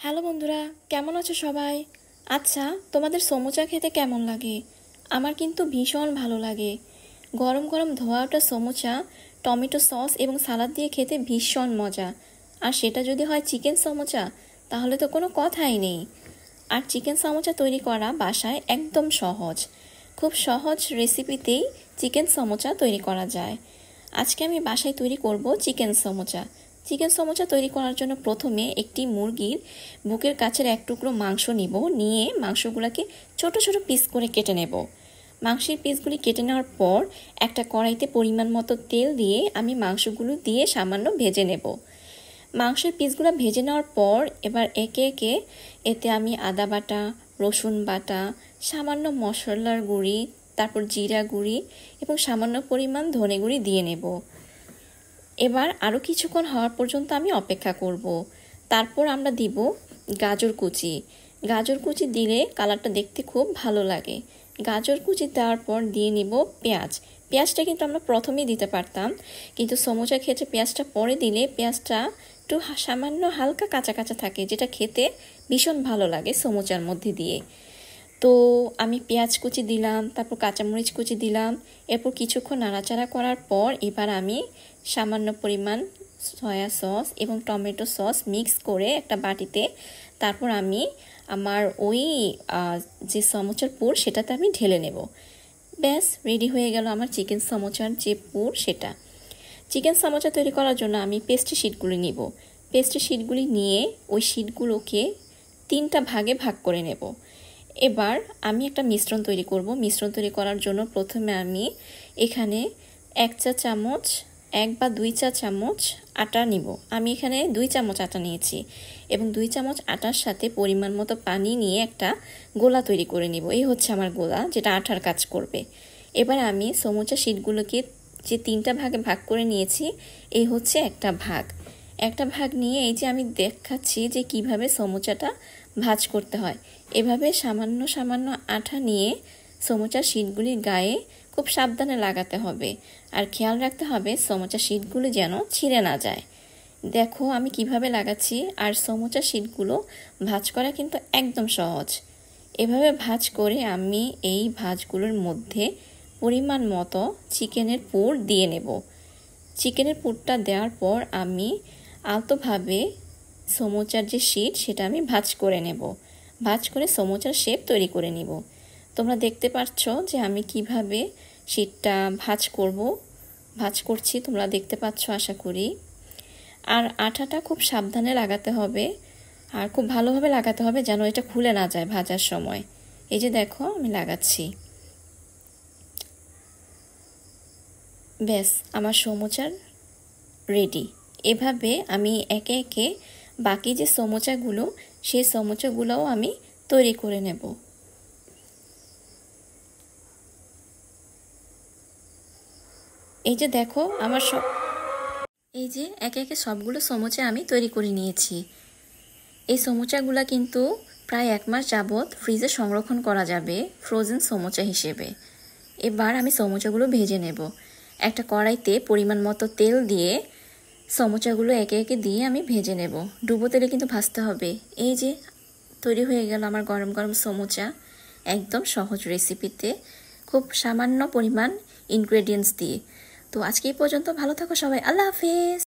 Hello বন্ধুরা, কেমন আছো সবাই? আচ্ছা, তোমাদের সমোচা খেতে কেমন লাগে? আমার কিন্তু ভীষণ ভালো লাগে। গরম গরম ধোয়া ওঠা সমোচা টমেটো সস এবং সালাদ দিয়ে খেতে ভীষণ মজা। আর সেটা যদি হয় চিকেন সমোচা, তাহলে তো কোনো কথাই নেই। আর চিকেন সমোচা তৈরি করা বাসায় একদম সহজ। খুব সহজ রেসিপিতেই চিকেন সমোচা তৈরি করা যায়। আজকে আমি বাসায় তৈরি করব চিকেন সমোচা। চিকেন সমোচা তৈরি করার জন্য প্রথমে একটি মুরগির বুকের কাছের এক টুকরো মাংস নিয়ে মাংসগুলোকে ছোট ছোট পিস করে কেটে নেব। মাংসের পিসগুলি কেটে নেওয়ার পর একটা কড়াইতে পরিমাণ মতো তেল দিয়ে আমি মাংসগুলো দিয়ে সামান্য ভেজে নেব। মাংসের পিসগুলো ভেজে নেওয়ার পর এবার একে একে এতে আমি আদা বাটা, রসুন বাটা, সামান্য মশলার গুঁড়ি, তারপর জিরা গুঁড়ি এবং সামান্য পরিমাণ ধনে গুঁড়ি দিয়ে নেব। এবার আরও কিছুক্ষণ হওয়ার পর্যন্ত আমি অপেক্ষা করব। তারপর আমরা দিব গাজর কুচি। গাজর কুচি দিলে কালারটা দেখতে খুব ভালো লাগে। গাজর কুচি দেওয়ার পর দিয়ে নিব পেঁয়াজ। পেঁয়াজটা কিন্তু আমরা প্রথমেই দিতে পারতাম, কিন্তু সমোসার ক্ষেত্রে পেঁয়াজটা পরে দিলে পেঁয়াজটা একটু সামান্য হালকা কাঁচা কাঁচা থাকে, যেটা খেতে ভীষণ ভালো লাগে সমোসার মধ্যে দিয়ে। তো আমি পেঁয়াজ কুচি দিলাম, তারপর কাঁচামরিচ কুচি দিলাম। এরপর কিছুক্ষণ নাড়াচাড়া করার পর এবার আমি সামান্য পরিমাণ সয়া সস এবং টমেটো সস মিক্স করে একটা বাটিতে, তারপর আমি আমার ওই যে সমোসার পুর সেটাতে আমি ঢেলে নেব। ব্যাস রেডি হয়ে গেল আমার চিকেন সমোসার যে পুর সেটা। চিকেন সমোসা তৈরি করার জন্য আমি পেস্ট্রি শিটগুলি নিব। পেস্ট্রি শিটগুলি নিয়ে ওই শিটগুলোকে 3টা ভাগে ভাগ করে নেব। এবার আমি একটা মিশ্রণ তৈরি করব। মিশ্রণ তৈরি করার জন্য প্রথমে আমি এখানে 1 চা চামচ 1 বা 2 চা চামচ আটা নিব। আমি এখানে 2 চামচ আটা নিয়েছি এবং 2 চামচ আটার সাথে পরিমাণ মতো পানি নিয়ে একটা গোলা তৈরি করে নিব। এই হচ্ছে আমার গোলা, যেটা আটার কাজ করবে। এবার আমি সমোসা শিটগুলোকে যে 3টা ভাগে ভাগ করে নিয়েছি, এই হচ্ছে একটা ভাগ নিয়ে এই যে আমি দেখাচ্ছি যে কিভাবে সমোসাটা ভাঁজ করতে হয়। এভাবে সামান্য সামান্য আঠা নিয়ে সমোসার শিটগুলির গায়ে খুব সাবধানে লাগাতে হবে। আর খেয়াল রাখতে হবে সমোসার শিটগুলো যেন ছিঁড়ে না যায়। দেখো আমি কিভাবে লাগাচ্ছি। আর সমোসার শিটগুলো ভাঁজ করা কিন্তু একদম সহজ। এভাবে ভাঁজ করে আমি এই ভাঁজগুলোর মধ্যে পরিমাণ মতো চিকেনের পুর দিয়ে নেব। চিকেনের পুরটা দেওয়ার পর আমি আলতোভাবে সমোসার যে শিট সেটা আমি ভাঁজ করে নেব। ভাঁজ করে সমোসার শেপ তৈরি করে নিব। তোমরা দেখতে পাচ্ছ যে আমি কিভাবে শিটটা ভাঁজ করছি, তোমরা দেখতে পাচ্ছ আশা করি। আর আটাটা খুব সাবধানে লাগাতে হবে, আর খুব ভালোভাবে লাগাতে হবে যেন এটা খুলে না যায় ভাজার সময়। এই যে দেখো আমি লাগাচ্ছি। ব্যাস আমার সমোসার রেডি। এভাবে আমি একে একে বাকি যে সমোসাগুলো, সেই সমোসাগুলোও আমি তৈরি করে নেব। এই যে দেখো এই যে একে একে সবগুলো সমোসা আমি তৈরি করে নিয়েছি। এই সমোসাগুলো কিন্তু প্রায় 1 মাস যাবত ফ্রিজে সংরক্ষণ করা যাবে ফ্রোজেন সমোসা হিসেবে। এবার আমি সমোসাগুলো ভেজে নেব। একটা কড়াইতে পরিমাণ মতো তেল দিয়ে সমোসাগুলো একে একে দিয়ে আমি ভেজে নেব। ডুবো তেলে কিন্তু ভাজতে হবে। এই যে তৈরি হয়ে গেল আমার গরম গরম সমোসা, একদম সহজ রেসিপিতে, খুব সামান্য পরিমাণ ইনগ্রেডিয়েন্টস দিয়ে। তো আজকে এই পর্যন্ত, ভালো থাকো সবাই, আল্লাহ হাফেজ।